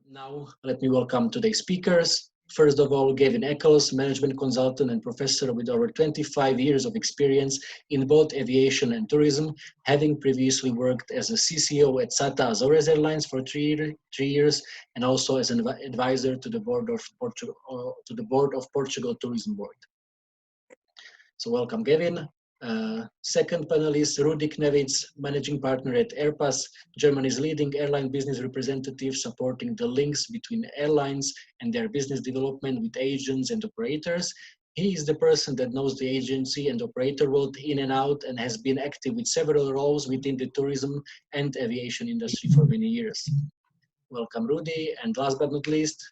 Now, let me welcome today's speakers. First of all, Gavin Eccles, management consultant and professor with over 25 years of experience in both aviation and tourism, having previously worked as a CCO at SATA Azores Airlines for three years, and also as an advisor to the board of Portugal Tourism Board. So welcome, Gavin. Second panelist, Rudy Knewitz, managing partner at AirPass, Germany's leading airline business representative, supporting the links between airlines and their business development with agents and operators. He is the person that knows the agency and operator world in and out and has been active with several roles within the tourism and aviation industry for many years. Welcome, Rudy. And last but not least,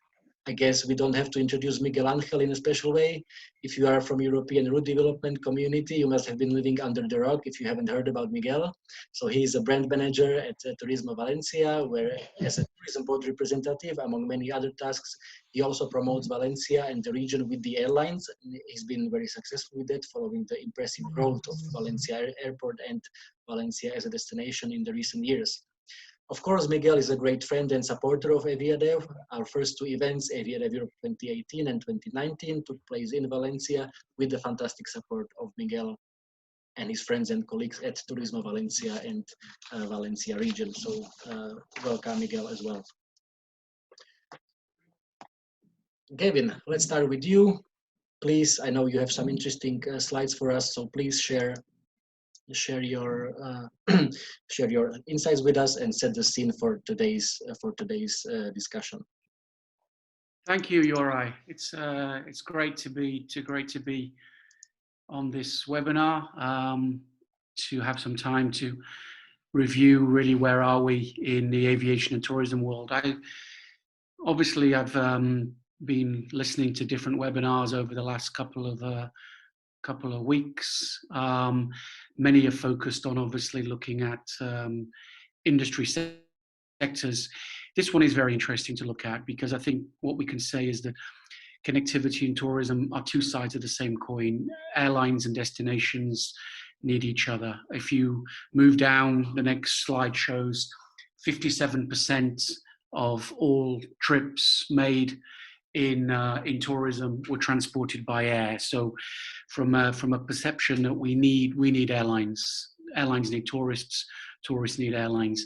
I guess we don't have to introduce Miguel Angel in a special way. If you are from European route development community, you must have been living under the rock if you haven't heard about Miguel. So he is a brand manager at Turismo Valencia, where as a tourism board representative, among many other tasks, he also promotes Valencia and the region with the airlines. He's been very successful with that, following the impressive growth of Valencia Airport and Valencia as a destination in the recent years. Of course, Miguel is a great friend and supporter of AviaDev. Our first two events, AviaDev Europe 2018 and 2019, took place in Valencia with the fantastic support of Miguel and his friends and colleagues at Turismo Valencia and Valencia region. So welcome, Miguel, as well. Gavin, let's start with you. Please, I know you have some interesting slides for us, so please share your insights with us and set the scene for today's discussion. Thank you, Yorai. It's great to be on this webinar, to have some time to review really where are we in the aviation and tourism world. I've been listening to different webinars over the last couple of weeks. Many are focused on obviously looking at industry sectors. This one is very interesting to look at because I think what we can say is that connectivity and tourism are two sides of the same coin. Airlines and destinations need each other. If you move down, the next slide shows 57% of all trips made in tourism were transported by air. So from a perception that we need airlines. Airlines need tourists, tourists need airlines.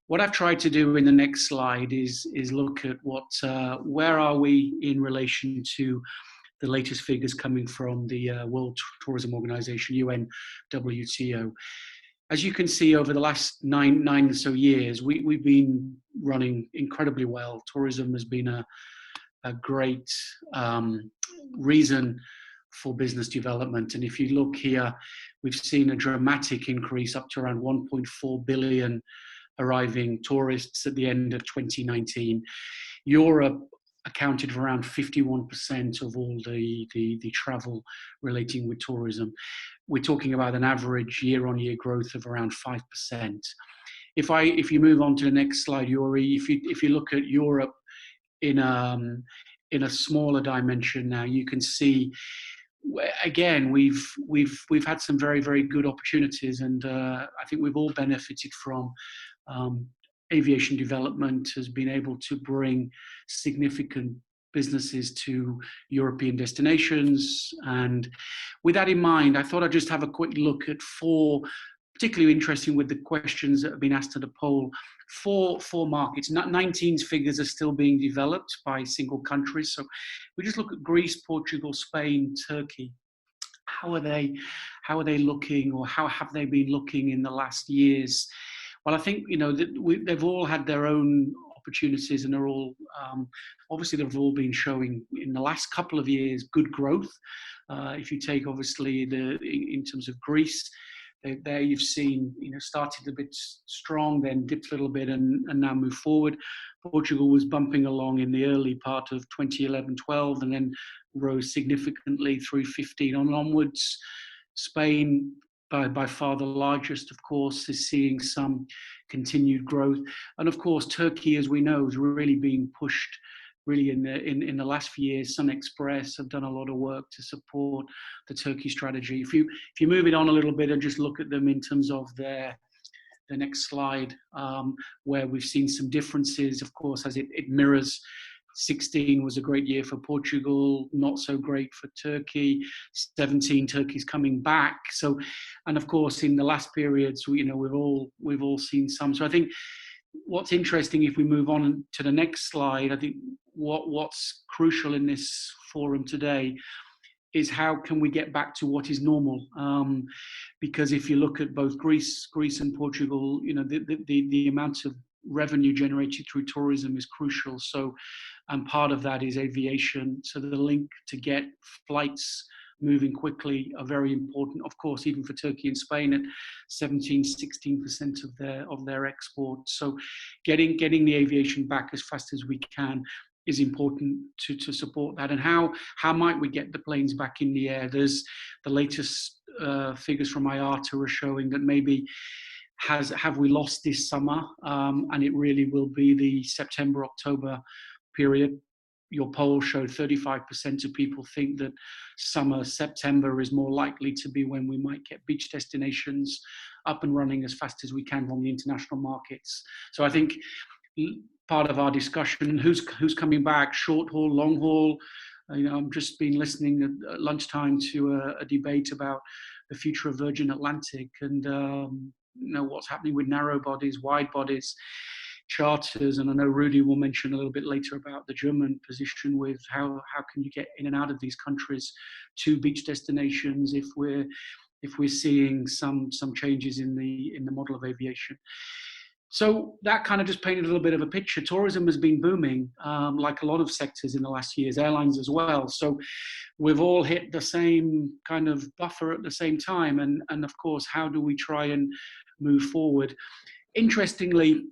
What I've tried to do in the next slide is look at where are we in relation to the latest figures coming from the World Tourism Organization, UNWTO. As you can see, over the last nine or so years, we've been running incredibly well. Tourism has been a great reason for business development. And if you look here, we've seen a dramatic increase up to around 1.4 billion arriving tourists at the end of 2019. Europe accounted for around 51% of all the travel relating with tourism. We're talking about an average year-on-year growth of around 5%. If you move on to the next slide, Yuri, if you look at Europe in a smaller dimension now, you can see again we've had some very, very good opportunities, and I think we've all benefited from aviation development has been able to bring significant businesses to European destinations. And with that in mind, I thought I'd just have a quick look at four, particularly interesting with the questions that have been asked to the poll, four markets. 19's figures are still being developed by single countries. So we just look at Greece, Portugal, Spain, Turkey. How are they looking, or how have they been looking in the last years? Well, I think, they've all had their own opportunities, and they're all, obviously they've all been showing in the last couple of years good growth. If you take obviously in terms of Greece, there you've seen, started a bit strong, then dipped a little bit and now moved forward. Portugal was bumping along in the early part of 2011-12 and then rose significantly through 15 onwards. Spain, by far the largest, of course, is seeing some continued growth. And of course, Turkey, as we know, is really being pushed really in the last few years. Sun Express have done a lot of work to support the Turkey strategy. If you move it on a little bit and just look at them in terms of their the next slide, where we've seen some differences, of course, as it mirrors. 16 was a great year for Portugal, not so great for Turkey. 17, Turkey's coming back. So, and of course, in the last periods, we've all seen some. So I think what's interesting, if we move on to the next slide, I think what's crucial in this forum today is how can we get back to what is normal? Because if you look at both Greece and Portugal, the amount of revenue generated through tourism is crucial. So, and part of that is aviation. So the link to get flights moving quickly are very important. Of course, even for Turkey and Spain at 16% of their exports. So getting the aviation back as fast as we can is important to support that. And how might we get the planes back in the air? There's the latest figures from IATA are showing that maybe have we lost this summer? And it really will be the September-October period. Your poll showed 35% of people think that September is more likely to be when we might get beach destinations up and running as fast as we can on the international markets. So I think part of our discussion, who's coming back, short haul, long haul. I've just been listening at lunchtime to a debate about the future of Virgin Atlantic and what's happening with narrow bodies, wide bodies, charters. And I know Rudy will mention a little bit later about the German position with how can you get in and out of these countries to beach destinations if we're seeing some changes in the model of aviation. So that kind of just painted a little bit of a picture. Tourism has been booming, like a lot of sectors in the last years, airlines as well. So we've all hit the same kind of buffer at the same time. And of course, how do we try and move forward? Interestingly,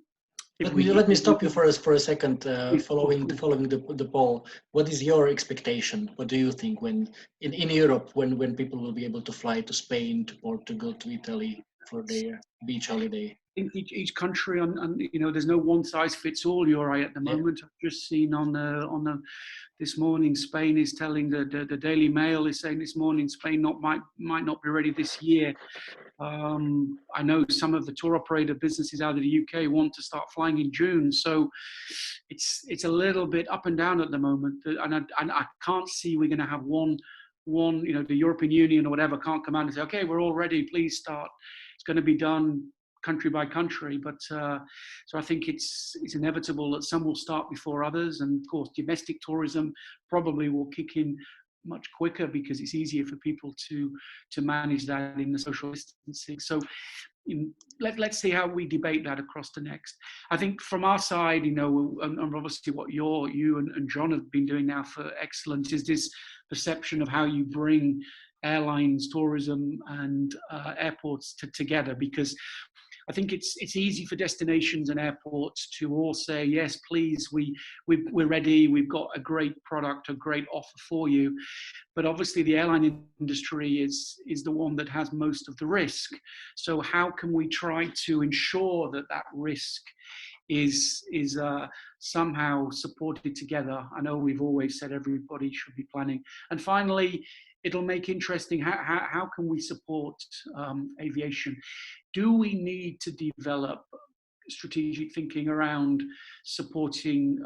let me stop you for a second. Following the poll, what is your expectation? What do you think when in Europe when people will be able to fly to Spain, to Portugal, to Italy for their beach holiday? I think each country, there's no one size fits all. You're right at the moment. Yeah. I've just seen on this morning, Spain is telling the Daily Mail is saying this morning Spain might not be ready this year. I know some of the tour operator businesses out of the UK want to start flying in June, so it's a little bit up and down at the moment, and I can't see we're going to have one. The European Union or whatever can't come out and say, okay, we're all ready, please start. It's going to be done country by country, but so I think it's inevitable that some will start before others, and of course domestic tourism probably will kick in much quicker because it's easier for people to manage that in the social distancing. So let's see how we debate that across the next. I think from our side, and obviously what you and John have been doing now for excellence is this perception of how you bring airlines, tourism, and airports together, because I think it's easy for destinations and airports to all say, yes, please, we're ready, we've got a great product, a great offer for you. But obviously the airline industry is the one that has most of the risk. So how can we try to ensure that risk is somehow supported together? I know we've always said everybody should be planning. And finally, it'll make interesting how can we support aviation? Do we need to develop strategic thinking around supporting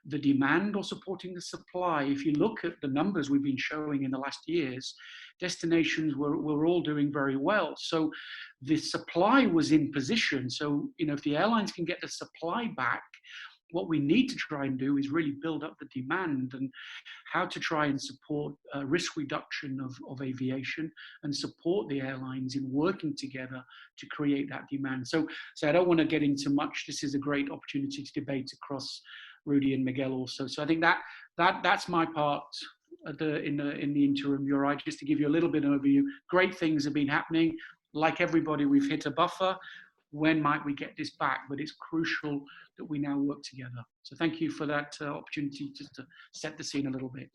the demand or supporting the supply? If you look at the numbers we've been showing in the last years, destinations were all doing very well. So the supply was in position. So, if the airlines can get the supply back, what we need to try and do is really build up the demand and how to try and support risk reduction of aviation and support the airlines in working together to create that demand. So I don't want to get into much. This is a great opportunity to debate across Rudy and Miguel also. So I think that's my part in the interim. You're right, just to give you a little bit of overview. Great things have been happening. Like everybody, we've hit a buffer. When might we get this back? But it's crucial that we now work together. So thank you for that opportunity just to set the scene a little bit.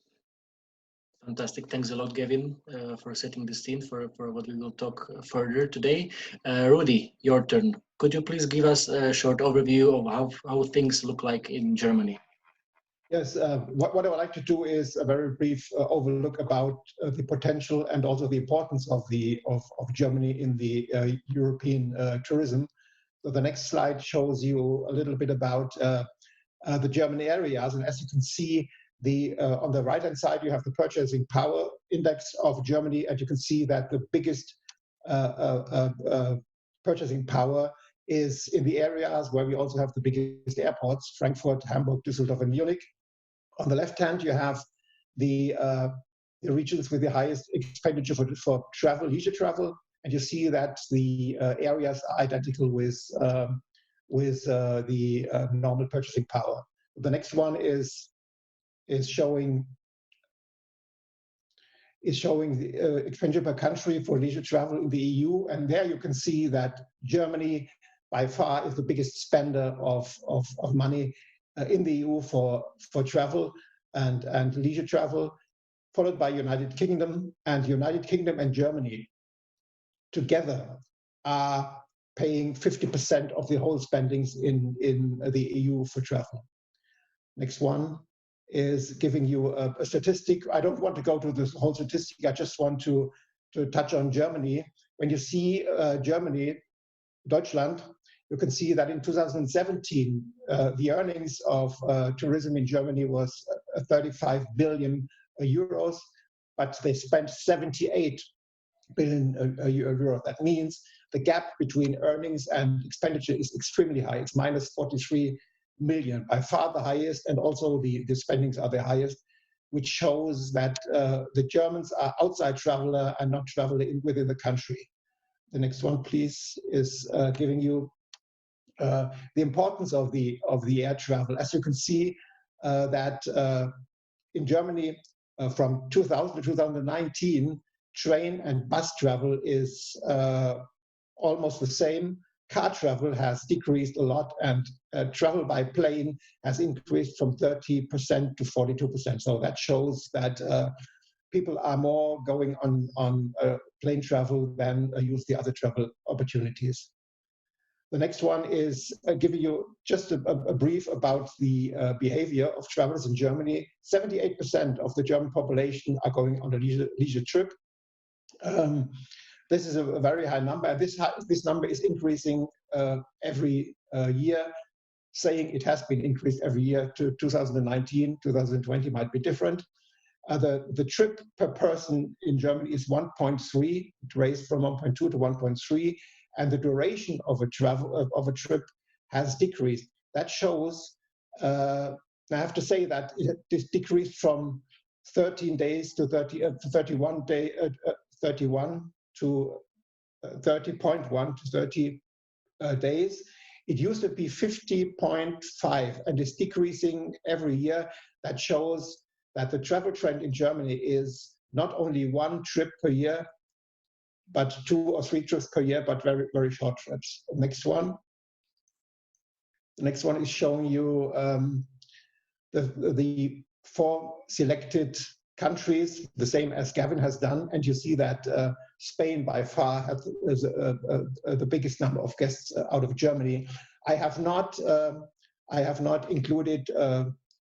Fantastic. Thanks a lot, Gavin, for setting the scene for what we will talk further today. Rudy, your turn. Could you please give us a short overview of how things look like in Germany? Yes, what I would like to do is a very brief overlook about the potential and also the importance of Germany in the European tourism. So the next slide shows you a little bit about the German areas. And as you can see, on the right-hand side, you have the purchasing power index of Germany, and you can see that the biggest purchasing power is in the areas where we also have the biggest airports: Frankfurt, Hamburg, Düsseldorf, and Munich. On the left hand, you have the regions with the highest expenditure for travel, leisure travel, and you see that the areas are identical with the normal purchasing power. The next one is showing the expenditure per country for leisure travel in the EU, and there you can see that Germany by far is the biggest spender of money in the EU for travel and leisure travel, followed by United Kingdom, and Germany together are paying 50% of the whole spendings in the EU for travel. Next one is giving you a statistic. I don't want to go to this whole statistic. I just want to touch on Germany. When you see Germany, Deutschland, you can see that in 2017, the earnings of tourism in Germany was 35 billion euros, but they spent 78 billion euros. That means the gap between earnings and expenditure is extremely high. It's minus 43 million, by far the highest, and also the spendings are the highest, which shows that the Germans are outside traveler and not traveler within the country. The next one, please, is giving you the importance of the air travel. As you can see, that in Germany, from 2000 to 2019, train and bus travel is almost the same. Car travel has decreased a lot, and travel by plane has increased from 30% to 42%. So that shows that people are more going on plane travel than use the other travel opportunities. The next one is giving you just a brief about the behavior of travelers in Germany. 78% of the German population are going on a leisure trip. This is a very high number, and this number is increasing every year, saying it has been increased every year to 2019. 2020 might be different. The trip per person in Germany is 1.3. It raised from 1.2 to 1.3, and the duration of a trip has decreased. That shows. I have to say that it decreased from 13 days to 30.1 to 30 days. It used to be 50.5 and is decreasing every year. That shows that the travel trend in Germany is not only one trip per year, but 2 or 3 trips per year, but very, very short trips. Next one. The next one is showing you the 4 selected countries, the same as Gavin has done, and you see that Spain by far has the biggest number of guests out of Germany. I have not included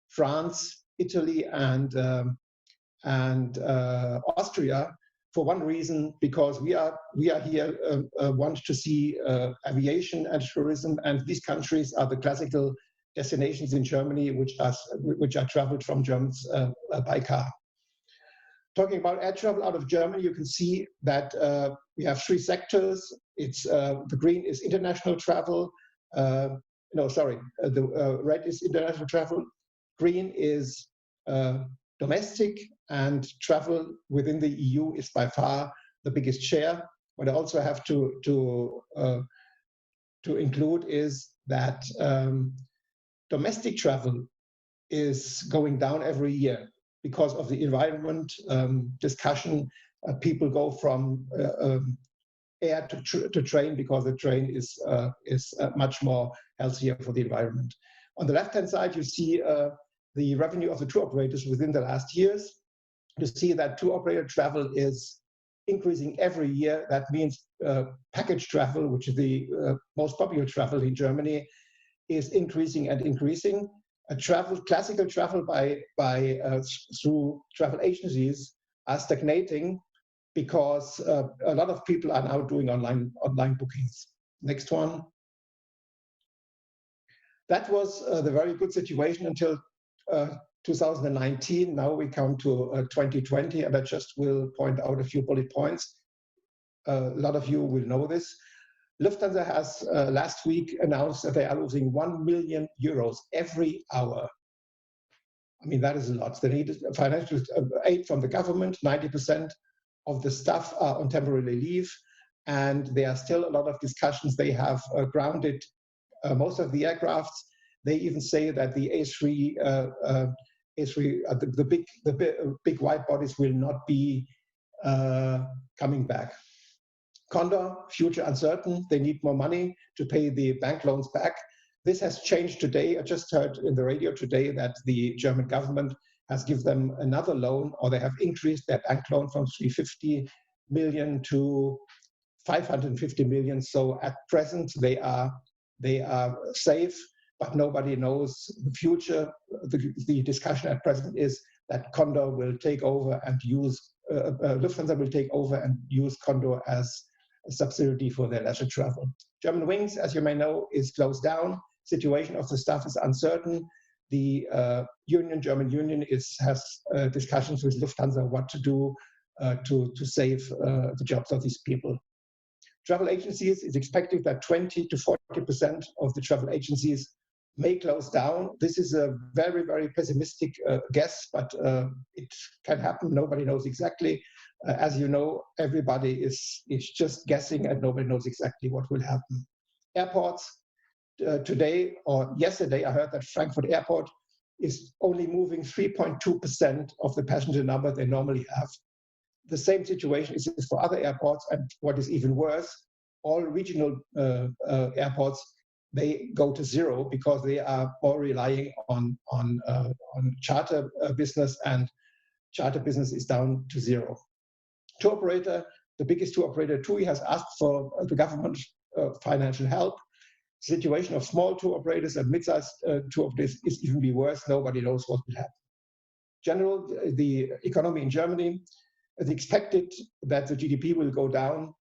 France, Italy, and Austria for one reason, because we are here want to see aviation and tourism, and these countries are the classical destinations in Germany which are traveled from Germans by car. Talking about air travel out of Germany, you can see that we have 3 sectors. It's the green is international travel. The red is international travel. Green is domestic, and travel within the EU is by far the biggest share. What I also have to include is that domestic travel is going down every year because of the environment discussion. People go from air to train because the train is much more healthier for the environment. On the left-hand side, you see the revenue of the tour operators within the last years. You see that tour operator travel is increasing every year. That means package travel, which is the most popular travel in Germany, is increasing and increasing. Classical travel through travel agencies are stagnating because a lot of people are now doing online bookings. Next one. That was the very good situation until 2019. Now we come to 2020, and I just will point out a few bullet points. A lot of you will know this. Lufthansa has last week announced that they are losing 1 million euros every hour. I mean, that is a lot. They need financial aid from the government. 90% of the staff are on temporary leave, and there are still a lot of discussions. They have grounded most of the aircrafts. They even say that the the big wide bodies will not be coming back. Condor, future uncertain. They need more money to pay the bank loans back. This has changed today. I just heard in the radio today that the German government has given them another loan, or they have increased their bank loan from 350 million to 550 million. So at present they are safe, but nobody knows the future. The discussion at present is that Condor will take over and use Lufthansa will take over and use Condor as a subsidiary for their leisure travel. German Wings, as you may know, is closed down. Situation of the staff is uncertain. The German union has discussions with Lufthansa what to do to save the jobs of these people. Travel agencies, it's expected that 20 to 40% of the travel agencies may close down. This is a very, very pessimistic guess, but it can happen. Nobody knows exactly. As you know, everybody is just guessing, and nobody knows exactly what will happen. Airports, today or yesterday, I heard that Frankfurt Airport is only moving 3.2% of the passenger number they normally have. The same situation is for other airports, and what is even worse, all regional airports, they go to zero because they are more relying on charter business, and charter business is down to zero. Tour operator, the biggest tour operator, TUI, has asked for the government financial help. Situation of small tour operators and mid-sized tour operators is even be worse. Nobody knows what will happen. General, the economy in Germany, it's expected that the GDP will go down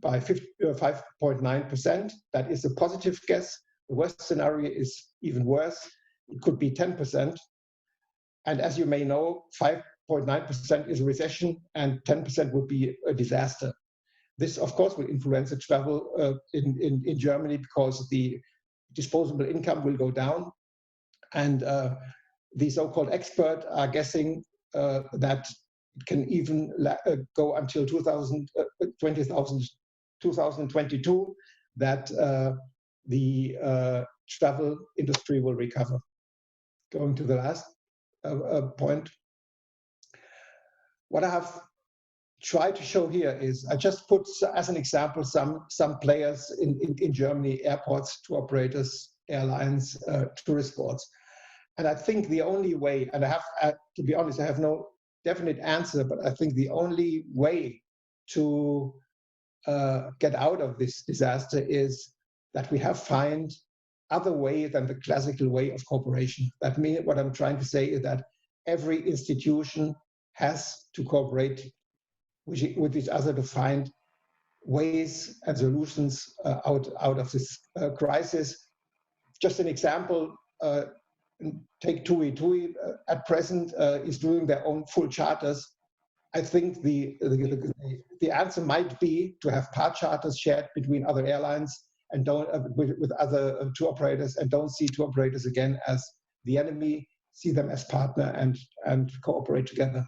by 5.9%. That is a positive guess. The worst scenario is even worse. It could be 10%. And as you may know, 5.9% is a recession, and 10% would be a disaster. This, of course, will influence the travel in Germany, because the disposable income will go down. And the so-called experts are guessing that it can even go until 2022, that the travel industry will recover. Going to the last point. What I have tried to show here is, I just put as an example some players in Germany: airports, tour operators, airlines, tourist boards. And I think the only way, and I have, to be honest, I have no definite answer, but I think the only way to get out of this disaster is that we have find other way than the classical way of cooperation. That means, what I'm trying to say is that every institution has to cooperate with each other to find ways and solutions out of this crisis. Just an example, take TUI. TUI at present is doing their own full charters. I think the answer might be to have part charters shared between other airlines and don't with other tour operators, and don't see tour operators again as the enemy, see them as partner and cooperate together.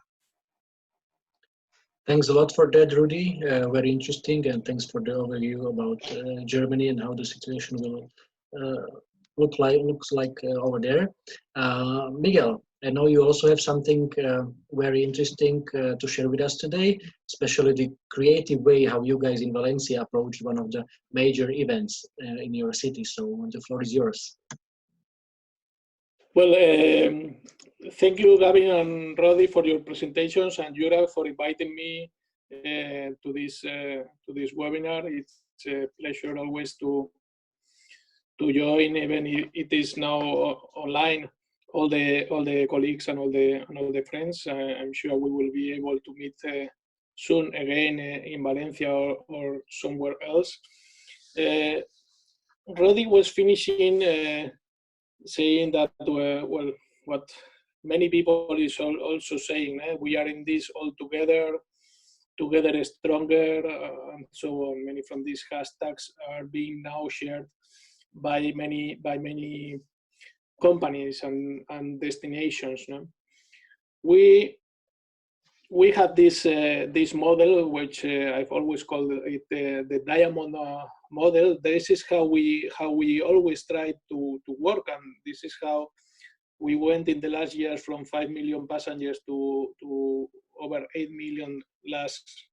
Thanks a lot for that, Rudy. Very interesting, and thanks for the overview about Germany and how the situation will looks like over there. Miguel, I know you also have something very interesting to share with us today, especially the creative way how you guys in Valencia approached one of the major events in your city. So the floor is yours. Well, thank you, Gavin and Rudy, for your presentations, and Europe for inviting me to this webinar. It's a pleasure always to join, even if it is now online. All the colleagues and all the friends. I'm sure we will be able to meet soon again in Valencia or somewhere else. Rudy was finishing saying that, well, what many people is also saying, we are in this all together, together stronger, and so on. Many from these hashtags are being now shared by many companies and destinations. No? We have this this model, which I've always called it the diamond model. This is how we always try to work, and this is how we went in the last years from 5 million passengers to over 8 million last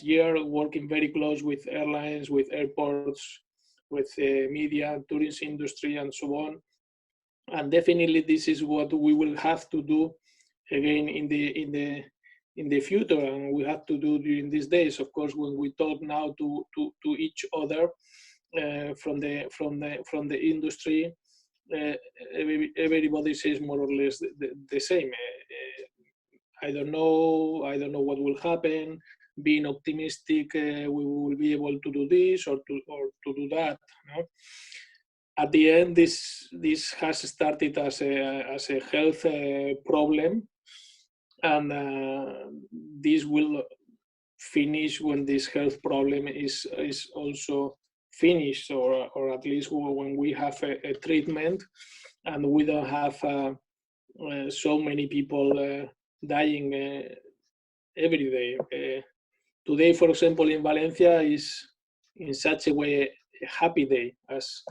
year, working very close with airlines, with airports, with media, tourism industry, and so on. And definitely, this is what we will have to do again in the future, and we have to do during these days. Of course, when we talk now to each other from the industry, everybody says more or less the same. I don't know what will happen. Being optimistic, we will be able to do this or to do that. No? At the end, this has started as a health problem, and this will finish when this health problem is also finished, or at least when we have a treatment and we don't have so many people dying every day. Today, for example, in Valencia is in such a way a happy day, as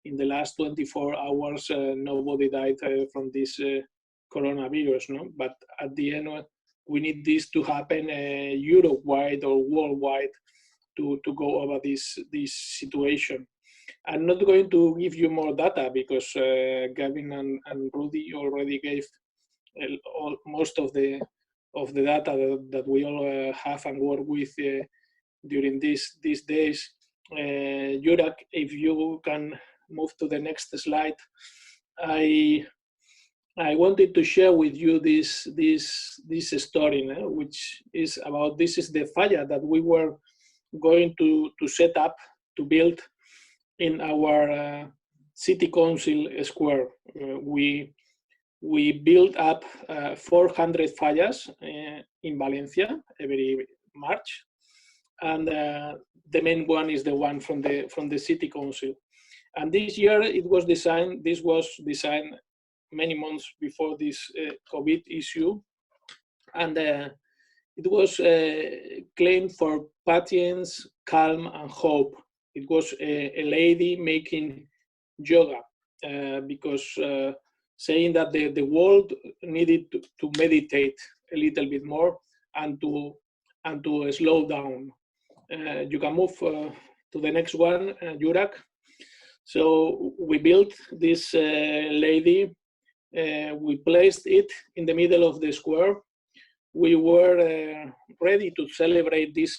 in the last 24 hours nobody died from this coronavirus. No, but at the end we need this to happen Europe-wide or worldwide to go over this situation. I'm not going to give you more data because Gavin and Rudy already gave most of the data that we all have and work with during these days. Jurak, if you can move to the next slide. I wanted to share with you this story, which is about, this is the fire that we were going to set up, to build in our city council square. We build up 400 fires in Valencia every March, and the main one is the one from the city council. And this year it was designed. This was designed many months before this COVID issue, and it was claimed for patience, calm, and hope. It was a lady making yoga because saying that the world needed to meditate a little bit more and to slow down. You can move to the next one, Jurak. So we built this lady. We placed it in the middle of the square. We were ready to celebrate these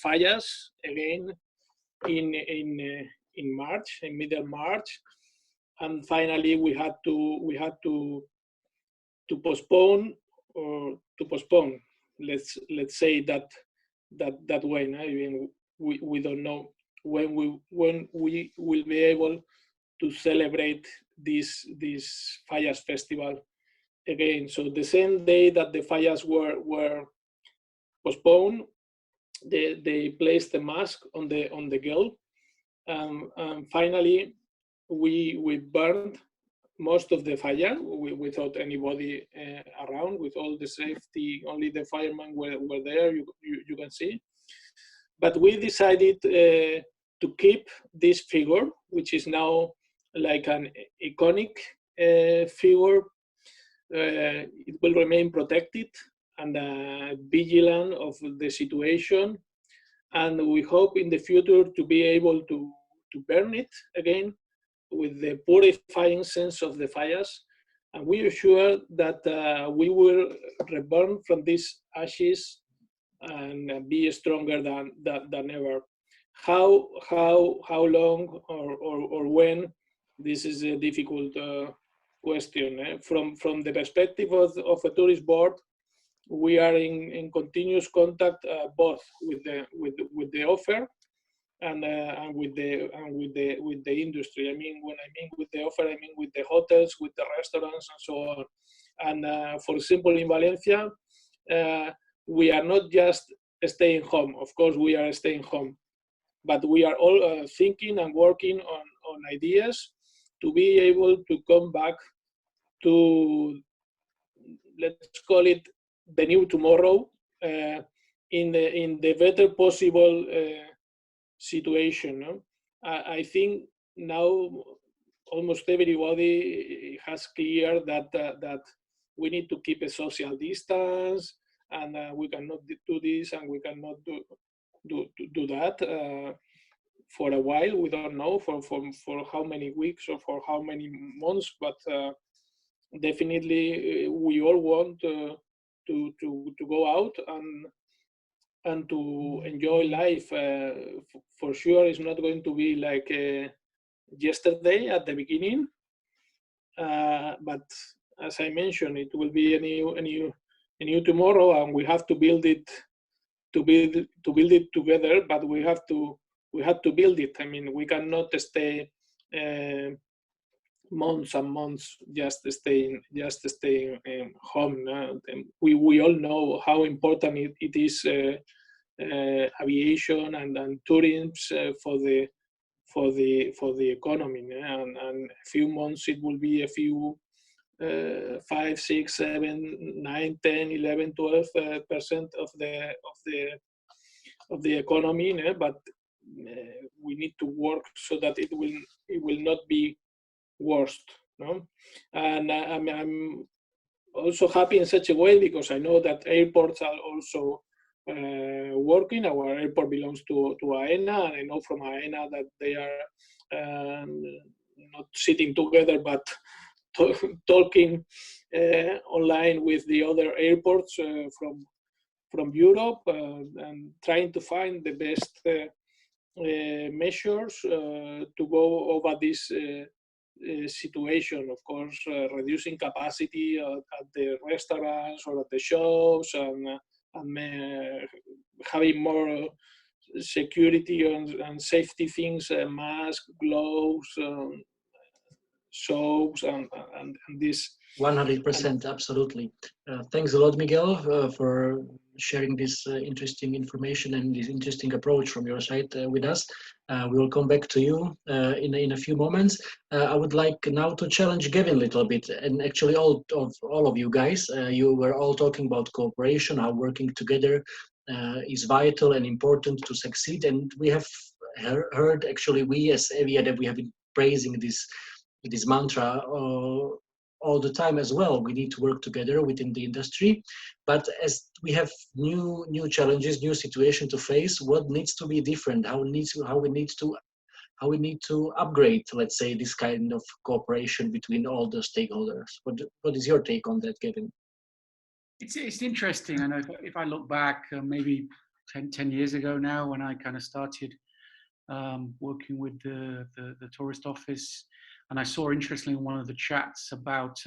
fires again in March, in middle March, and finally we had to postpone, or to postpone. Let's say that way. I mean, we don't know when we will be able to celebrate this fires festival again. So the same day that the fires were postponed, they placed the mask on the girl, and finally we burned most of the fire without anybody around, with all the safety. Only the firemen were there, you can see. But we decided to keep this figure, which is now like an iconic figure. It will remain protected and vigilant of the situation, and we hope in the future to be able to burn it again with the purifying sense of the fires, and we are sure that we will reborn from these ashes and be stronger than ever. How long or when? This is a difficult question. From the perspective of a tourist board, we are in continuous contact both with the offer and with the industry. I mean, when I mean with the offer, I mean with the hotels, with the restaurants, and so on. And for example, in Valencia, we are not just staying home. Of course, we are staying home, but we are all thinking and working on ideas to be able to come back to, let's call it, the new tomorrow, in the better possible situation. No? I think now almost everybody has clear that we need to keep a social distance, and we cannot do this and we cannot do that for a while. We don't know for how many weeks or for how many months, but definitely we all want to go out and to enjoy life. For sure, it's not going to be like yesterday at the beginning, but as I mentioned, it will be a new tomorrow, and we have to build it together. But we have to build it. I mean, we cannot stay months and months just staying home. We all know how important it is, aviation and tourism for the economy. And a few months it will be a few 5, 6, 7, 9, 10, 11, 12% of the economy. But we need to work so that it will not be worst. No? And I'm also happy in such a way because I know that airports are also working. Our airport belongs to AENA, and I know from AENA that they are not sitting together but talking online with the other airports from Europe, and trying to find the best measures to go over this situation. Of course, reducing capacity at the restaurants or at the shops, and having more security and safety things, mask, gloves, soaps, and this. 100%, absolutely. Thanks a lot, Miguel, for sharing this interesting information and this interesting approach from your side with us. We will come back to you in a few moments. I would like now to challenge Gavin a little bit, and actually all of you guys. You were all talking about cooperation, how working together is vital and important to succeed. And we have heard, actually, we as AviaDev, we have been praising this mantra all the time as well. We need to work together within the industry, but as we have new challenges, new situation to face, what needs to be different? How we need to upgrade, let's say, this kind of cooperation between all the stakeholders. What is your take on that, Gavin? It's interesting. I know if I look back, maybe 10 years ago now, when I kind of started working with the tourist office, and I saw, interestingly, one of the chats about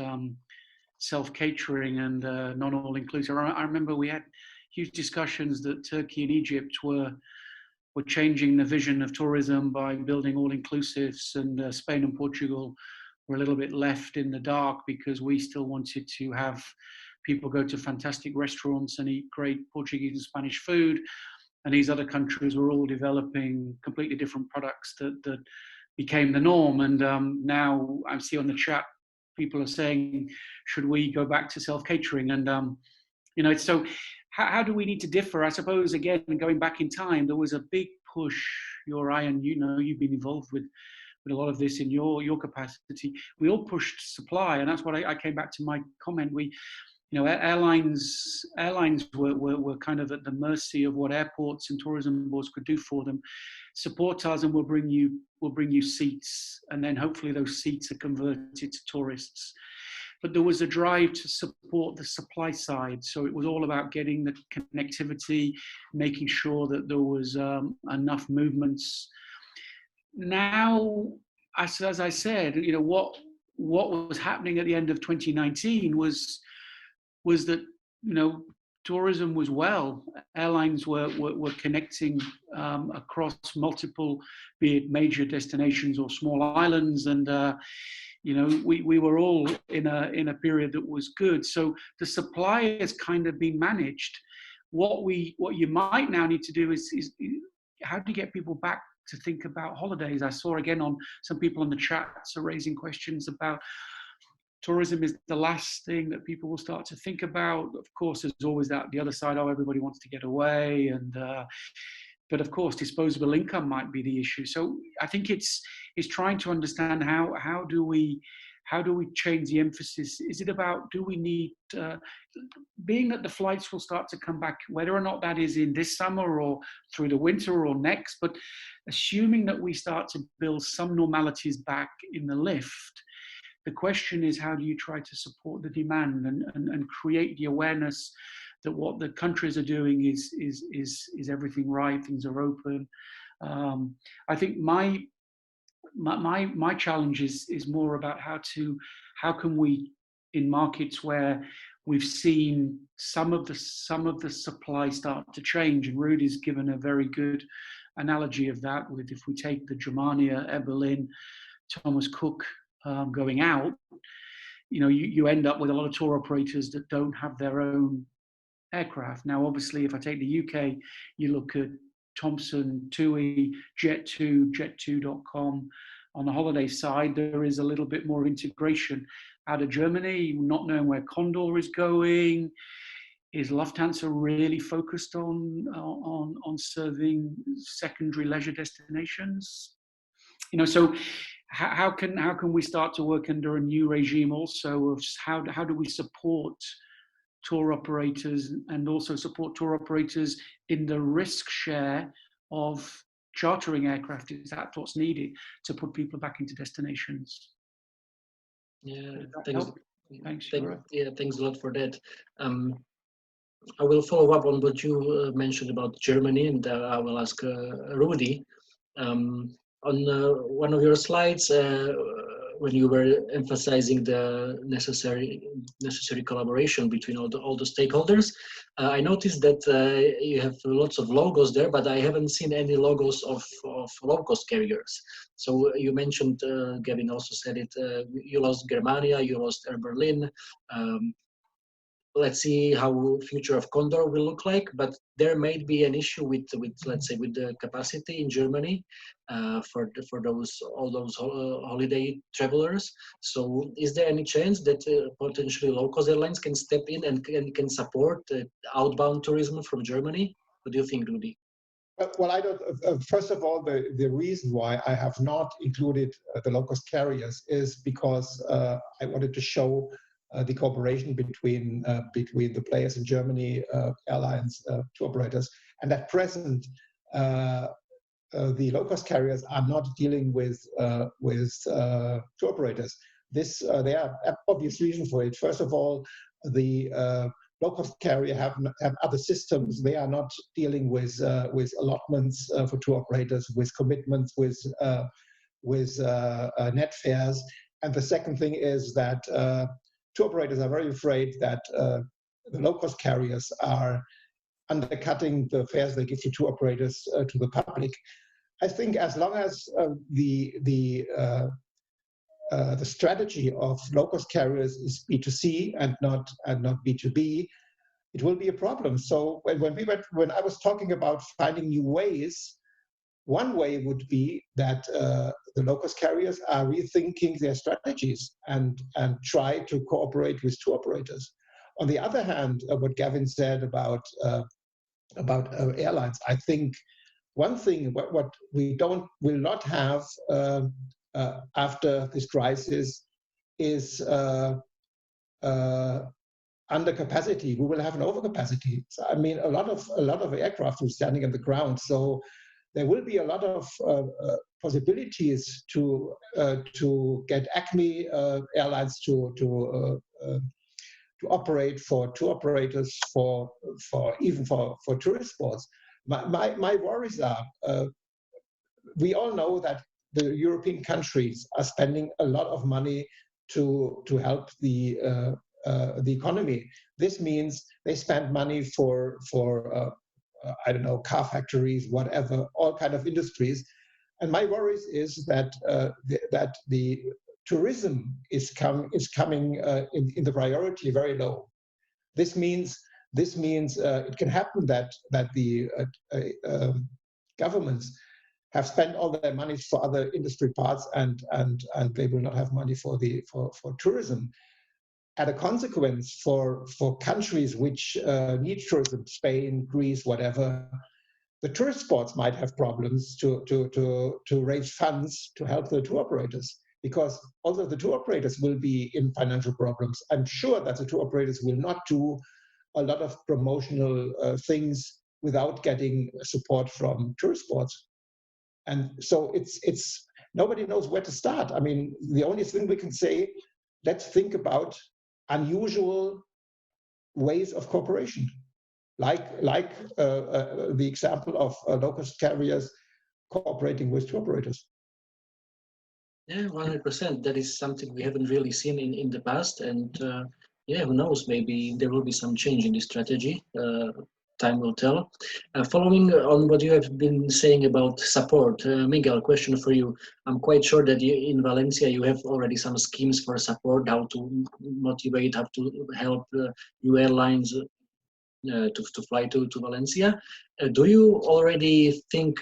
self-catering and non-all-inclusive. I remember we had huge discussions that Turkey and Egypt were changing the vision of tourism by building all-inclusives, and Spain and Portugal were a little bit left in the dark because we still wanted to have people go to fantastic restaurants and eat great Portuguese and Spanish food. And these other countries were all developing completely different products that became the norm. And now I see on the chat, people are saying, should we go back to self-catering? And, so how do we need to differ? I suppose, again, going back in time, there was a big push. Ryan, you've been involved with a lot of this in your capacity. We all pushed supply, and that's what I came back to my comment. Airlines were kind of at the mercy of what airports and tourism boards could do for them. Support us, and we'll bring you seats, and then hopefully those seats are converted to tourists. But there was a drive to support the supply side, so it was all about getting the connectivity, making sure that there was enough movements. Now, as I said, what was happening at the end of 2019 was that tourism was well. Airlines were connecting across multiple, be it major destinations or small islands, and you know, we were all in a period that was good. So the supply has kind of been managed. What you might now need to do is how do you get people back to think about holidays? I saw again on some people in the chats are raising questions about tourism is the last thing that people will start to think about. Of course, there's always the other side. Oh, everybody wants to get away, and but of course, disposable income might be the issue. So I think it's trying to understand how do we change the emphasis? Is it about, do we need, being that the flights will start to come back, whether or not that is in this summer or through the winter or next, but assuming that we start to build some normalities back in the lift, the question is, how do you try to support the demand and create the awareness that what the countries are doing is everything right, things are open. I think my challenge is more about how can we, in markets where we've seen some of the supply start to change, and Rudy's given a very good analogy of that with, if we take the Germania, Air Berlin, Thomas Cook going out, you know, you end up with a lot of tour operators that don't have their own aircraft. Now, obviously, if I take the UK, you look at Thomson, TUI, Jet2, Jet2.com. On the holiday side, there is a little bit more integration. Out of Germany, not knowing where Condor is going, is Lufthansa really focused on serving secondary leisure destinations? You know, so how can we start to work under a new regime also of how do we support tour operators, and also support tour operators in the risk share of chartering aircraft? Is that what's needed to put people back into destinations? Yeah, thanks. Thanks a lot for that. I will follow up on what you mentioned about Germany, and I will ask Rudy. On one of your slides, when you were emphasizing the necessary collaboration between all the stakeholders, I noticed that you have lots of logos there, but I haven't seen any logos of low-cost carriers. So you mentioned, Gavin also said it, you lost Germania, you lost Air Berlin. Let's see how future of Condor will look like, but there may be an issue with let's say with the capacity in Germany for all those holiday travelers. So is there any chance that potentially low-cost airlines can step in and can support outbound tourism from Germany? What do you think, Rudy? Well, I don't. First of all, the reason why I have not included the low-cost carriers is because I wanted to show the cooperation between the players in Germany, airlines, tour operators, and at present, the low-cost carriers are not dealing with tour operators. There are obvious reasons for it. First of all, the low-cost carrier have other systems. They are not dealing with allotments for tour operators, with commitments, with net fares. And the second thing is that tour operators are very afraid that the low-cost carriers are undercutting the fares they give to tour operators to the public. I think as long as the strategy of low-cost carriers is B2C and not B2B, it will be a problem. So when I was talking about finding new ways, one way would be that the low-cost carriers are rethinking their strategies and try to cooperate with tour operators. On the other hand, what Gavin said about airlines, I think one thing what we will not have after this crisis is under capacity. We will have an overcapacity. So, I mean, a lot of aircraft are standing on the ground. So there will be a lot of possibilities to get Acme airlines to operate for tour operators, for tourist sports. My worries are, we all know that the European countries are spending a lot of money to help the the economy. This means they spend money for I don't know, car factories, whatever, all kind of industries. And my worries is that the tourism is coming in the priority very low. This means it can happen that the governments have spent all their money for other industry parts, and they will not have money for tourism. As a consequence, for countries which need tourism, Spain, Greece, whatever, the tourist spots might have problems to raise funds to help the tour operators, because although the tour operators will be in financial problems, I'm sure that the tour operators will not do a lot of promotional things without getting support from tourist spots. And so it's nobody knows where to start. I mean, the only thing we can say, let's think about unusual ways of cooperation, like the example of low-cost carriers cooperating with tour operators. Yeah, 100%. That is something we haven't really seen in the past, and yeah, who knows? Maybe there will be some change in this strategy. Time will tell. Following on what you have been saying about support, Miguel, question for you. I'm quite sure that in Valencia you have already some schemes for support, how to motivate, how to help new airlines to fly to Valencia. Do you already think,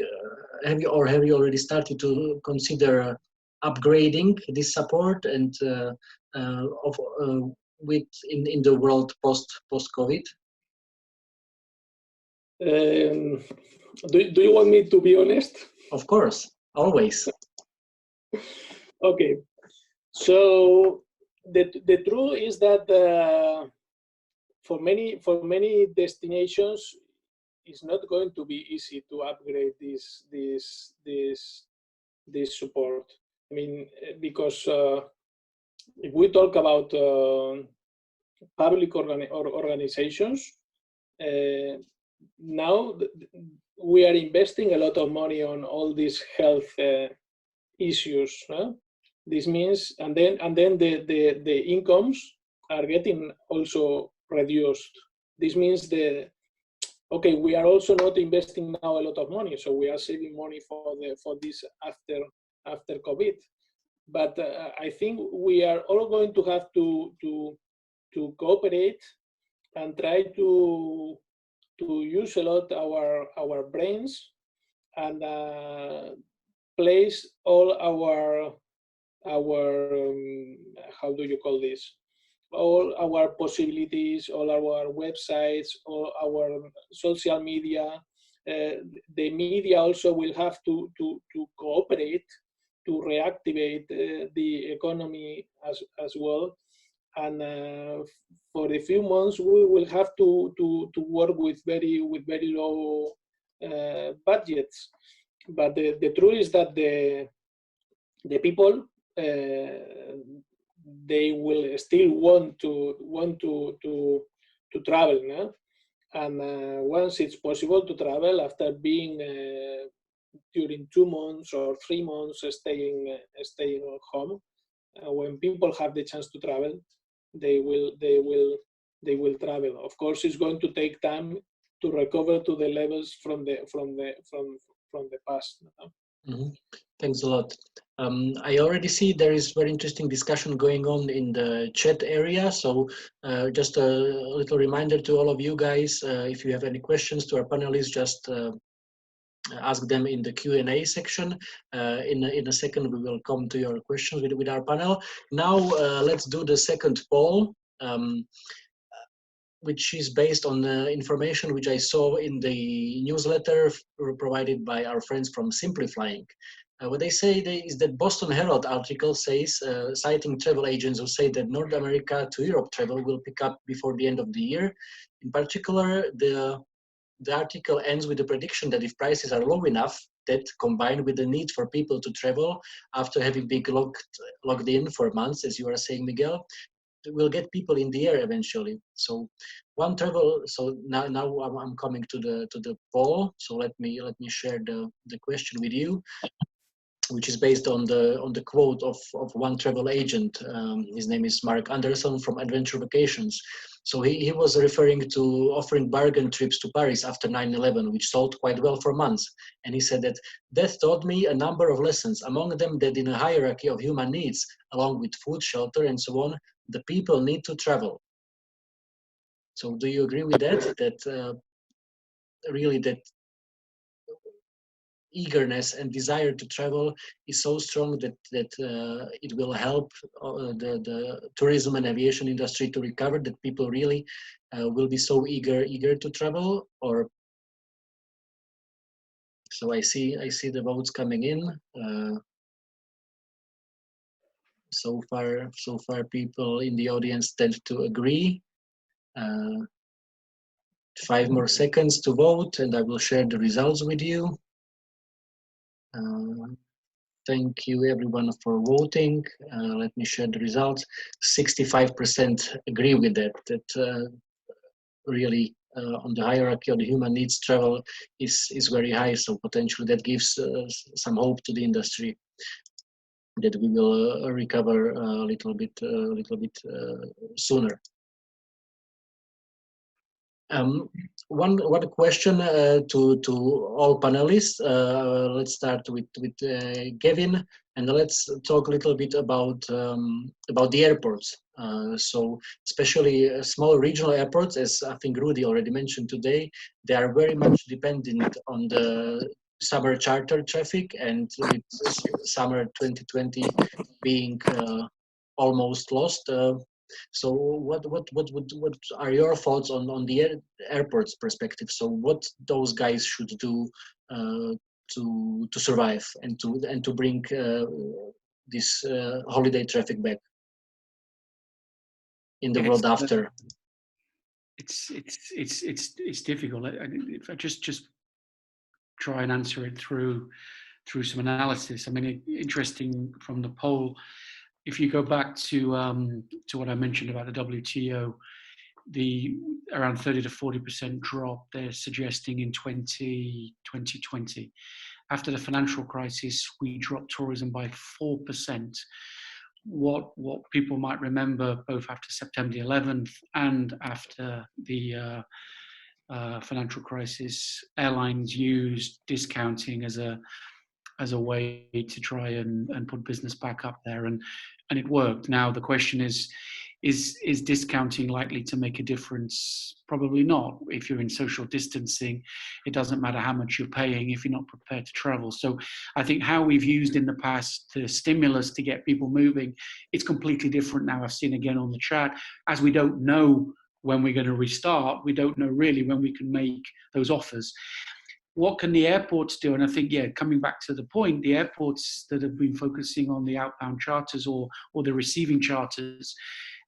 have you already started to consider upgrading this support and in the world post-COVID? Do you want me to be honest? Of course, always. Okay, so the truth is that for many destinations, it's not going to be easy to upgrade this support. I mean, because if we talk about public organizations, now we are investing a lot of money on all these health issues. This means, and then the incomes are getting also reduced. This means okay, we are also not investing now a lot of money, so we are saving money for this after COVID. But I think we are all going to have to cooperate and try to use a lot our brains and place all our how do you call this? All our possibilities, all our websites, all our social media. The media also will have to cooperate to reactivate the economy as well. And for a few months, we will have to work with very low budgets. But the truth is that the people they will still want to travel, no? And once it's possible to travel after being during 2 months or 3 months staying at home, when people have the chance to travel, they will travel. Of course, it's going to take time to recover to the levels from the past. No? Mm-hmm. Thanks a lot. I already see there is very interesting discussion going on in the chat area. So just a little reminder to all of you guys, if you have any questions to our panelists, just ask them in the Q&A section. In a second, we will come to your questions with our panel. Now, let's do the second poll, which is based on information which I saw in the newsletter provided by our friends from Simplifying. What they say is that Boston Herald article says, citing travel agents who say that North America to Europe travel will pick up before the end of the year. In particular, the article ends with the prediction that if prices are low enough, that combined with the need for people to travel after having been locked in for months, as you are saying, Miguel, will get people in the air eventually. So now I'm coming to the poll. So let me share the question with you. which is based on the quote of one travel agent. His name is Mark Anderson from Adventure Vacations. So he was referring to offering bargain trips to Paris after 9/11, which sold quite well for months. And he said that death taught me a number of lessons, among them that in a hierarchy of human needs, along with food, shelter, and so on, the people need to travel. So do you agree with that? That really that eagerness and desire to travel is so strong that it will help the tourism and aviation industry to recover, that people really will be so eager to travel? Or so I see the votes coming in. So far people in the audience tend to agree. 5 more seconds to vote and I will share the results with you. Thank you everyone for voting. Let me share the results. 65% agree with that really on the hierarchy of the human needs, travel is very high. So potentially that gives some hope to the industry that we will recover a little bit sooner. One question to all panelists. Let's start with Gavin, and let's talk a little bit about the airports. So especially small regional airports, as I think Rudy already mentioned today, they are very much dependent on the summer charter traffic, and with summer 2020 being almost lost. So what are your thoughts on the airport's perspective? So what those guys should do to survive and to bring this holiday traffic back in the world after? It's difficult. If I just try and answer it through some analysis. I mean, interesting from the poll. If you go back to what I mentioned about the WTO, the around 30 to 40% drop they're suggesting in 2020. After the financial crisis, we dropped tourism by 4%. What people might remember, both after September 11th and after the financial crisis, airlines used discounting as a way to try and put business back up there, and it worked. Now the question is discounting likely to make a difference? Probably not. If you're in social distancing, it doesn't matter how much you're paying if you're not prepared to travel. So I think how we've used in the past the stimulus to get people moving, it's completely different now. I've seen again on the chat, as we don't know when we're going to restart, we don't know really when we can make those offers. What can the airports do? And I think, yeah, coming back to the point, the airports that have been focusing on the outbound charters or the receiving charters,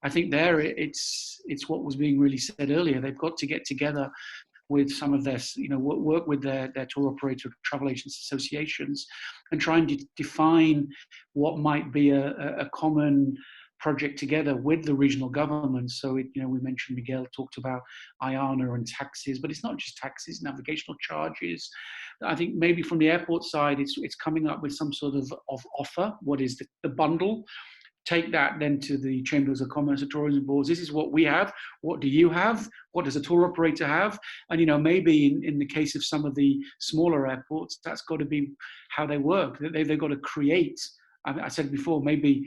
I think there it's what was being really said earlier. They've got to get together with some of their, work with their tour operator travel agents associations and try and define what might be a common project together with the regional governments. So, we mentioned Miguel talked about IANA and taxes, but it's not just taxes, navigational charges. I think maybe from the airport side, it's coming up with some sort of offer. What is the bundle? Take that then to the Chambers of Commerce and Tourism Boards. This is what we have. What do you have? What does a tour operator have? And, maybe in the case of some of the smaller airports, that's got to be how they work. They've got to create. I said before, maybe,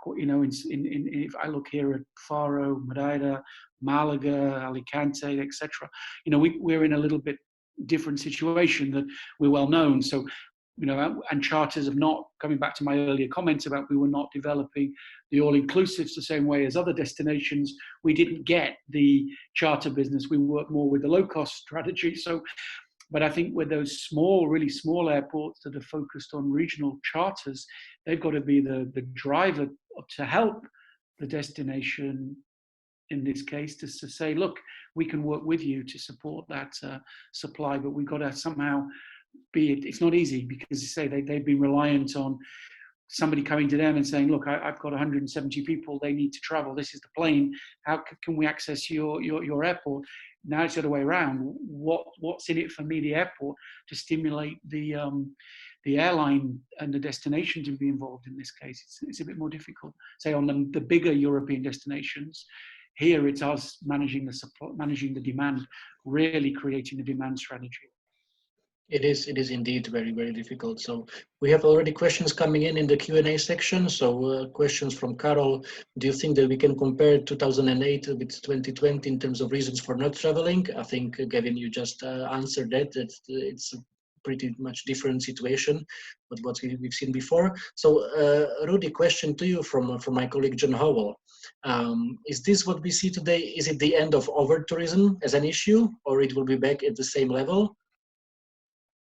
if I look here at Faro, Madeira, Malaga, Alicante, etc., we're in a little bit different situation that we're well known. So, and charters have not, coming back to my earlier comments about we were not developing the all-inclusives the same way as other destinations. We didn't get the charter business. We work more with the low-cost strategy. So, but I think with those small, really small airports that are focused on regional charters, they've got to be the driver to help the destination, in this case, to say, look, we can work with you to support that supply, but we've got to somehow it's not easy because you say they've been reliant on somebody coming to them and saying, look, I've got 170 people, they need to travel, this is the plane, how can we access your airport? Now it's the other way around. What's in it for me, the airport, to stimulate the the airline and the destination to be involved in this case. It's a bit more difficult. Say on the bigger European destinations, here it's us managing the supply, managing the demand, really creating the demand strategy. It is indeed very, very difficult. So we have already questions coming in the Q&A section. So questions from Carol. Do you think that we can compare 2008 with 2020 in terms of reasons for not traveling? I think, Gavin, you just answered that. It's a pretty much different situation with what we've seen before. So Rudy, question to you from my colleague John Howell. Is this what we see today? Is it the end of over-tourism as an issue, or it will be back at the same level?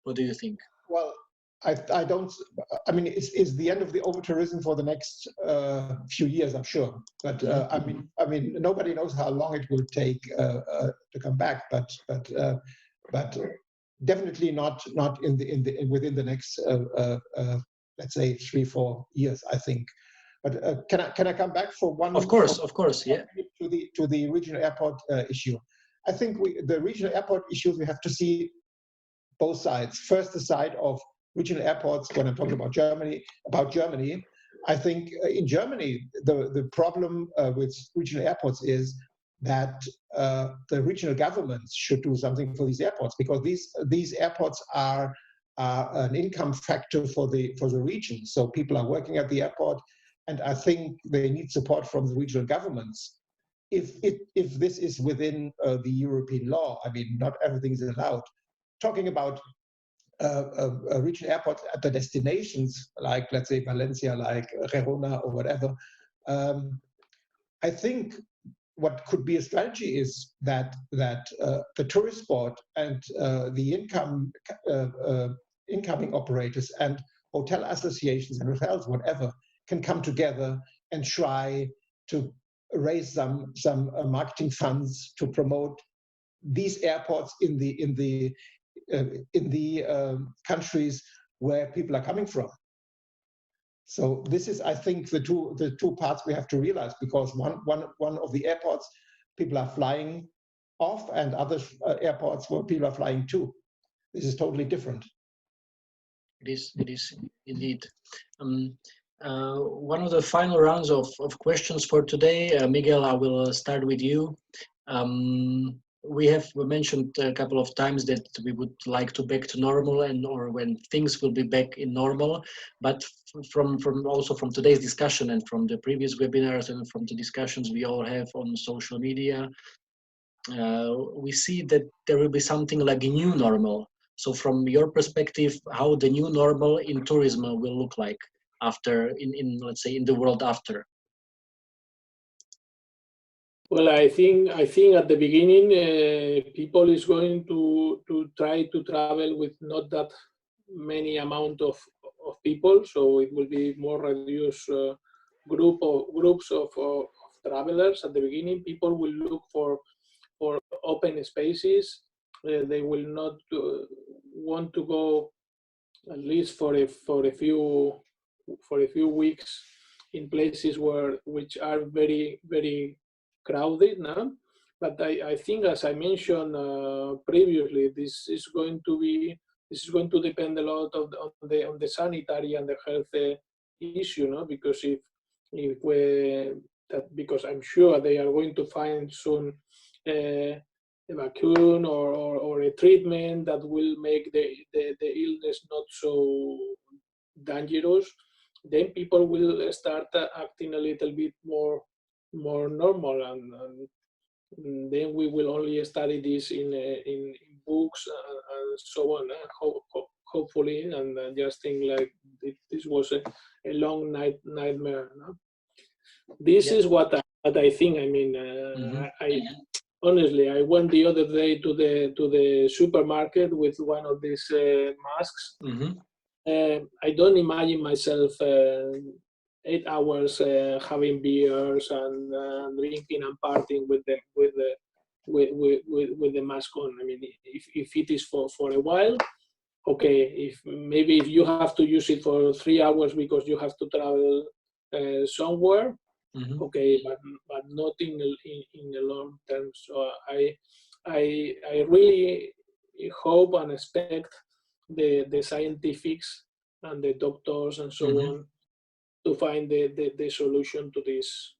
What do you think? Well, I don't. I mean, it's the end of the over-tourism for the next few years, I'm sure. But I mean, nobody knows how long it will take to come back. But definitely not within the next let's say 3-4 years, I think. But can I come back for one? Of course, yeah. To the regional airport issue. I think the regional airport issues we have to see both sides. First, the side of regional airports. When I'm talking about Germany, I think in Germany the problem with regional airports is that the regional governments should do something for these airports, because these airports are an income factor for the region. So people are working at the airport, and I think they need support from the regional governments. If this is within the European law, I mean, not everything is allowed. Talking about regional airports at the destinations, like let's say Valencia, like Girona or whatever, I think what could be a strategy is that the tourist board and the incoming operators and hotel associations and hotels, whatever, can come together and try to raise some marketing funds to promote these airports in the countries where people are coming from. So this is, I think, the two parts we have to realize, because one of the airports people are flying off, and other airports where people are flying to. This is totally different. It is indeed. One of the final rounds of questions for today, Miguel, I will start with you. We have mentioned a couple of times that we would like to back to normal, or when things will be back in normal. But from today's discussion and from the previous webinars and from the discussions we all have on social media, we see that there will be something like a new normal. So from your perspective, how the new normal in tourism will look like after, let's say, in the world after? Well, I think at the beginning, people is going to try to travel with not that many amount of people, so it will be more reduced groups of travelers. At the beginning, people will look for open spaces. They will not want to go, at least for a few weeks, in places which are very, very crowded now. But I think, as I mentioned previously, this is going to depend a lot on the sanitary and the health issue, no? Because because I'm sure they are going to find soon a vaccine or a treatment that will make the illness not so dangerous, then people will start acting a little bit more normal, and then we will only study this in books and so on, hopefully, and just think like this was a long nightmare. No? This is what I think. I mean, honestly, I went the other day to the supermarket with one of these masks. I don't imagine myself 8 hours having beers and drinking and partying with the mask on. I mean, if it is for a while, okay. If you have to use it for 3 hours because you have to travel somewhere, okay, but not in the long term. So I really hope and expect the scientists and the doctors and so on to find the solution to this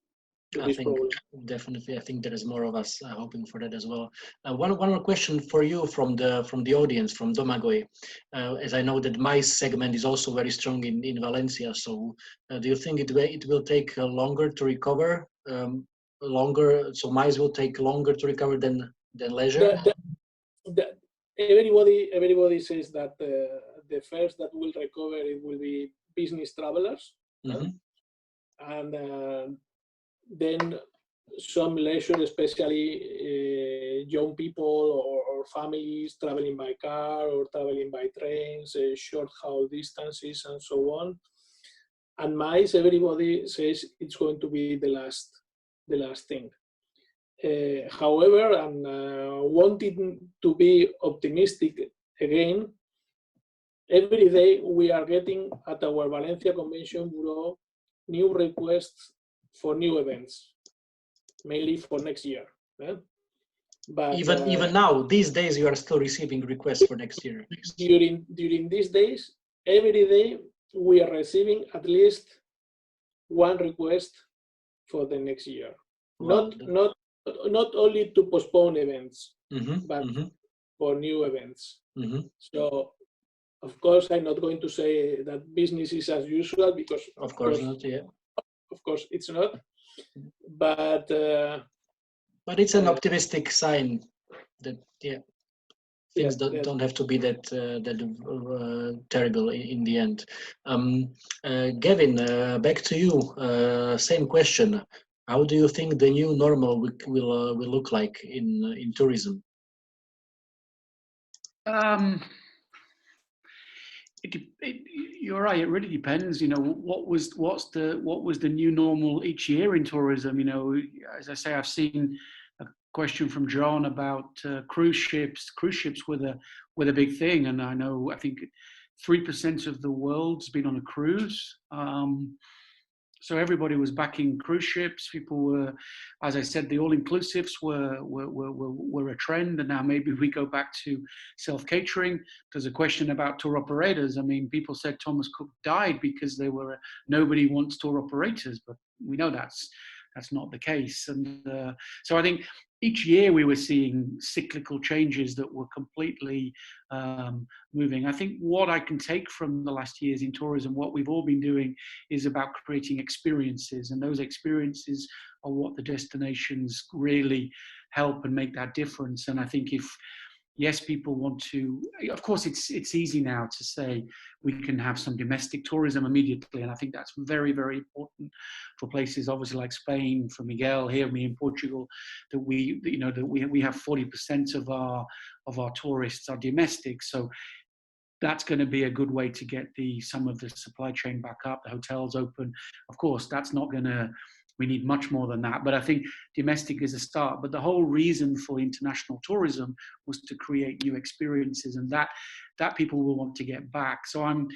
problem. Definitely, I think there is more of us hoping for that as well. One more question for you from the audience, from Domagoj. As I know that my segment is also very strong in Valencia, so do you think it will take longer to recover? So MICE will take longer to recover than leisure? Everybody says that the first that will recover, it will be business travelers, and then some leisure, especially young people or families traveling by car or traveling by trains, short haul distances and so on. And MICE, everybody says it's going to be the last thing. However, and wanting to be optimistic again, every day we are getting at our Valencia Convention Bureau new requests for new events, mainly for next year. But even now, these days, you are still receiving requests for next year. During these days, every day we are receiving at least one request for the next year. Wow. Not only to postpone events, but for new events. So, of course, I'm not going to say that business is as usual, because of course not. Yeah. Of course, it's not. But it's an optimistic sign that things don't have to be that terrible in the end. Gavin, back to you. Same question. How do you think the new normal will look like in tourism? You're right. It really depends. What's the new normal each year in tourism? As I say, I've seen a question from John about cruise ships. Cruise ships were the big thing, and I think 3% of the world's been on a cruise. So everybody was backing cruise ships. People were, as I said, the all-inclusives were a trend, and now maybe we go back to self-catering. There's a question about tour operators. I mean, people said Thomas Cook died because nobody wants tour operators, but we know that's not the case. And so I think each year we were seeing cyclical changes that were completely moving. I think what I can take from the last years in tourism, what we've all been doing, is about creating experiences, and those experiences are what the destinations really help and make that difference. And I think yes, people want to, of course, it's easy now to say we can have some domestic tourism immediately. And I think that's very, very important for places obviously like Spain, for Miguel, here, me in Portugal, that we have 40% of our tourists are domestic. So that's going to be a good way to get some of the supply chain back up, the hotels open. Of course, that's not going to, we need much more than that. But I think domestic is a start. But the whole reason for international tourism was to create new experiences, and that people will want to get back. So I'm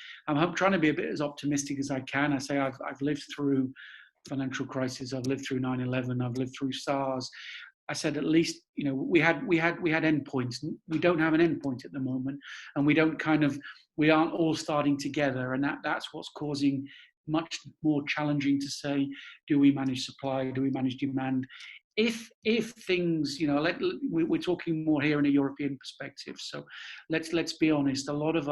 trying to be a bit as optimistic as I can. I say I've lived through financial crisis. I've lived through 9/11. I've lived through SARS. I said at least we had endpoints. We don't have an endpoint at the moment, and we aren't all starting together, and that's what's causing much more challenging to say, do we manage supply, do we manage demand? If things, we're talking more here in a European perspective. So let's be honest. A lot of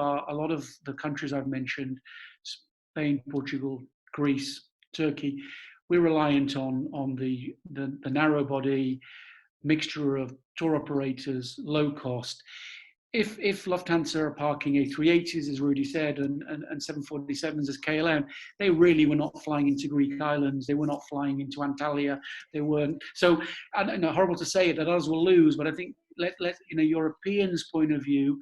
the countries I've mentioned, Spain, Portugal, Greece, Turkey, we're reliant on the narrow body mixture of tour operators, low cost. If Lufthansa are parking A380s, as Rudy said, and 747s as KLM, they really were not flying into Greek islands. They were not flying into Antalya. They weren't. So, I know, horrible to say it, that others will lose. But I think, in a European's point of view,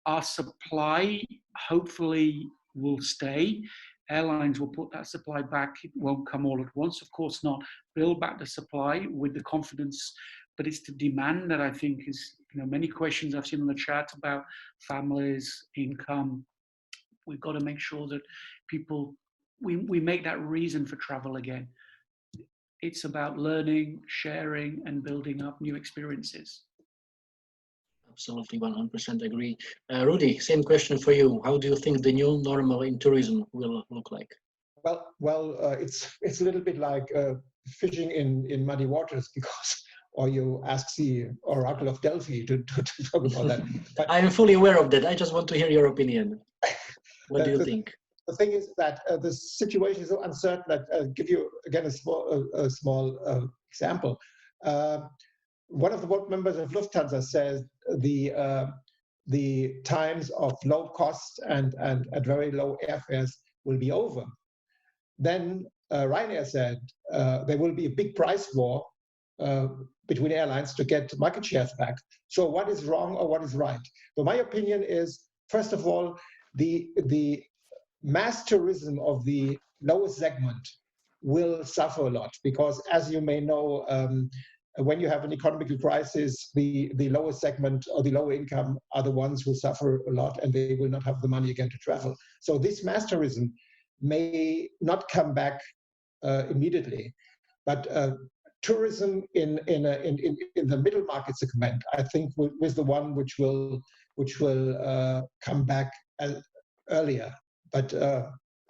our supply hopefully will stay. Airlines will put that supply back. It won't come all at once, of course not. Build back the supply with the confidence. But it's the demand that I think is, many questions I've seen in the chat about families, income. We've got to make sure that we make that reason for travel again. It's about learning, sharing, and building up new experiences. Absolutely, 100% agree. Rudy, same question for you. How do you think the new normal in tourism will look like? Well, it's a little bit like fishing in muddy waters, because, or you ask the Oracle of Delphi to talk about that. But I am fully aware of that. I just want to hear your opinion. What do you think? The thing is that the situation is so uncertain that give you again a small example. One of the board members of Lufthansa says the times of low cost and very low airfares will be over. Then Ryanair said there will be a big price war between airlines to get market shares back. So what is wrong or what is right? So my opinion is, first of all, the mass tourism of the lowest segment will suffer a lot, because, as you may know, when you have an economic crisis, the lowest segment or the lower income are the ones who suffer a lot, and they will not have the money again to travel. So this mass tourism may not come back immediately, but tourism in the middle market segment, I think, was the one which will come back earlier. But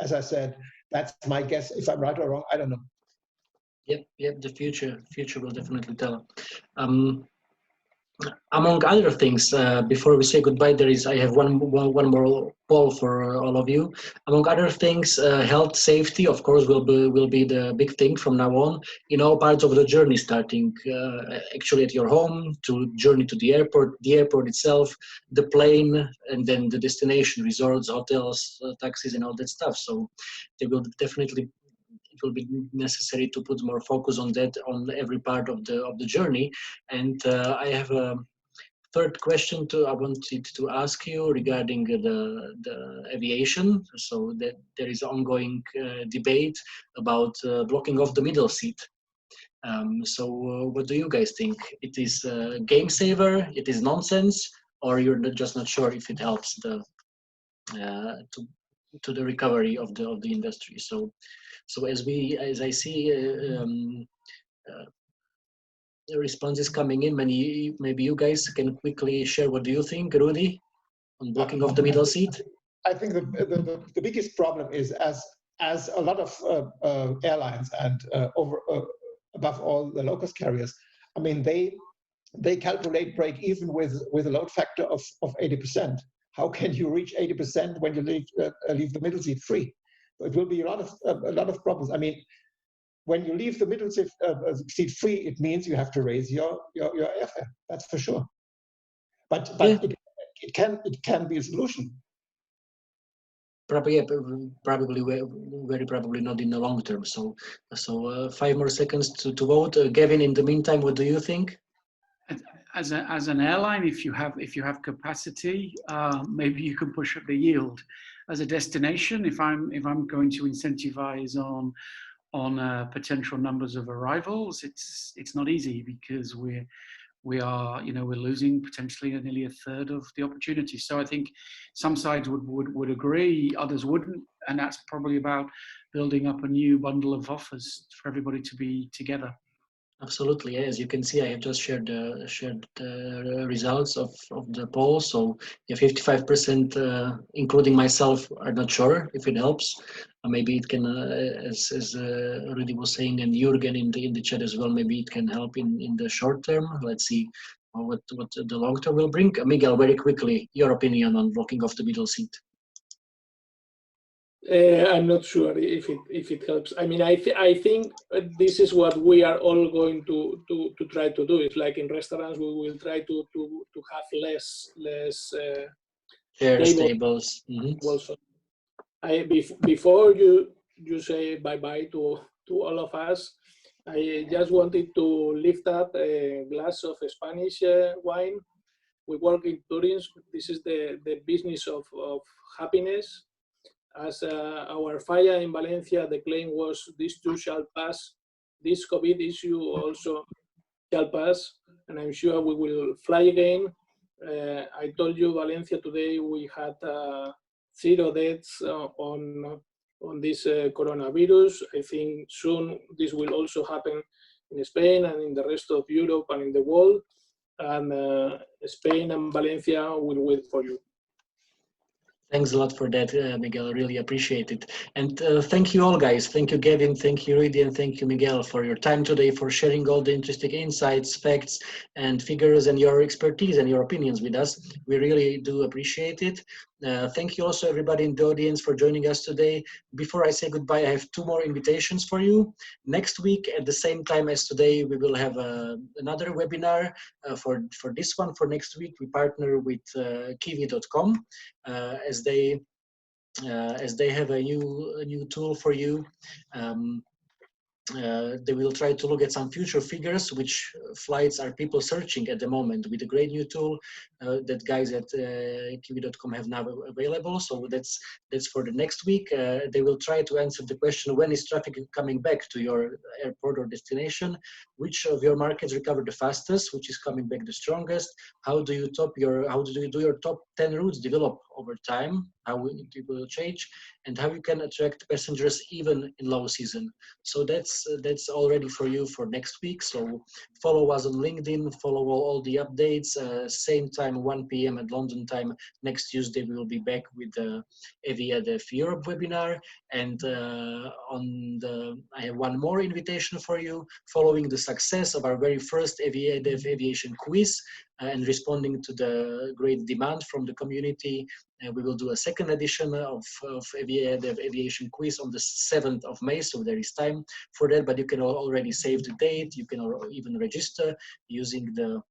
as I said, that's my guess. If I'm right or wrong, I don't know. Yep. The future will definitely tell. Among other things, before we say goodbye, I have one more poll for all of you. Among other things, health safety, of course, will be the big thing from now on in all parts of the journey, starting actually at your home, to journey to the airport itself, the plane, and then the destination, resorts, hotels, taxis, and all that stuff. So they will definitely. It will be necessary to put more focus on that on every part of the journey. And I have a third question I wanted to ask you regarding the aviation. So that there is ongoing debate about blocking off the middle seat. So what do you guys think? It is a game saver? It is nonsense? Or you're just not sure if it helps to the recovery of the industry? So as I see the responses coming in, maybe you guys can quickly share what do you think, Rudy, on blocking off the middle seat? I think the biggest problem is, as a lot of airlines and above all the low-cost carriers, I mean, they calculate break even with a load factor of 80%. How can you reach 80% when you leave the middle seat free? It will be a lot of problems. I mean, when you leave the middle seat free, it means you have to raise your airfare. That's for sure. But yeah. it can be a solution. Probably very probably not in the long term. So 5 more seconds to vote. Gavin, in the meantime, what do you think? As an airline, if you have capacity, maybe you can push up the yield. As a destination, if I'm going to incentivize on potential numbers of arrivals, it's not easy, because we're losing potentially nearly a third of the opportunity. So I think some sides would agree, others wouldn't, and that's probably about building up a new bundle of offers for everybody to be together. Absolutely. As you can see, I have just shared the results of the poll. So yeah, 55%, including myself, are not sure if it helps. Maybe it can, as Rudy was saying, and Jürgen in the chat as well, maybe it can help in the short term. Let's see what the long term will bring. Miguel, very quickly, your opinion on blocking off the middle seat. I'm not sure if it helps. I mean, I think this is what we are all going to try to do. It's like in restaurants, we will try to have less tables. Mm-hmm. Also, before you say bye to all of us, I just wanted to lift up a glass of Spanish wine. We work in tourism. This is the business of happiness. As our fire in Valencia, the claim was, this too shall pass. This COVID issue also shall pass, and I'm sure we will fly again. I told you, Valencia, today we had 0 deaths on this coronavirus. I think soon this will also happen in Spain and in the rest of Europe and in the world. and Spain and Valencia will wait for you. Thanks a lot for that, Miguel. Really appreciate it. And thank you all, guys. Thank you, Gavin. Thank you, Rudy. And thank you, Miguel, for your time today, for sharing all the interesting insights, facts, and figures, and your expertise and your opinions with us. We really do appreciate it. Thank you also, everybody in the audience, for joining us today. Before I say goodbye, I have 2 more invitations for you. Next week, at the same time as today, we will have another webinar. For this one, for next week, we partner with kiwi.com. As they have a new tool for you. They will try to look at some future figures, which flights are people searching at the moment, with a great new tool that guys at kiwi.com have now available. So that's for the next week. They will try to answer the question: when is traffic coming back to your airport or destination? Which of your markets recover the fastest? Which is coming back the strongest? How do you do your top 10 routes develop over time? How it will change, and how you can attract passengers even in low season. So that's already for you for next week. So follow us on LinkedIn, follow all the updates. Same time, 1 p.m. at London time, next Tuesday, we will be back with the AviaDev Europe webinar. And I have one more invitation for you. Following the success of our very first AviaDev aviation quiz and responding to the great demand from the community, we will do a second edition of AviaDev Aviation Quiz on the 7th of May, so there is time for that, but you can already save the date. You can even register using the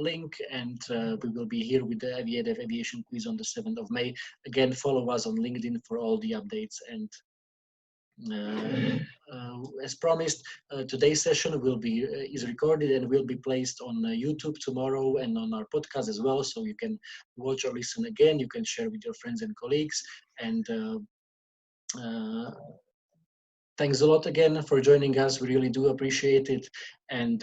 link, and we will be here with the AviaDev Aviation Quiz on the 7th of May. Again, follow us on LinkedIn for all the updates. And as promised, today's session is recorded and will be placed on YouTube tomorrow and on our podcast as well, so you can watch or listen again. You can share with your friends and colleagues. And thanks a lot again for joining us. We really do appreciate it. And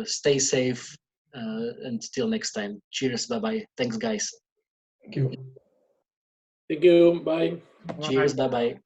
stay safe until next time. Cheers. Bye-bye. Thanks, guys. Thank you. Thank you. Bye. Cheers. Bye-bye.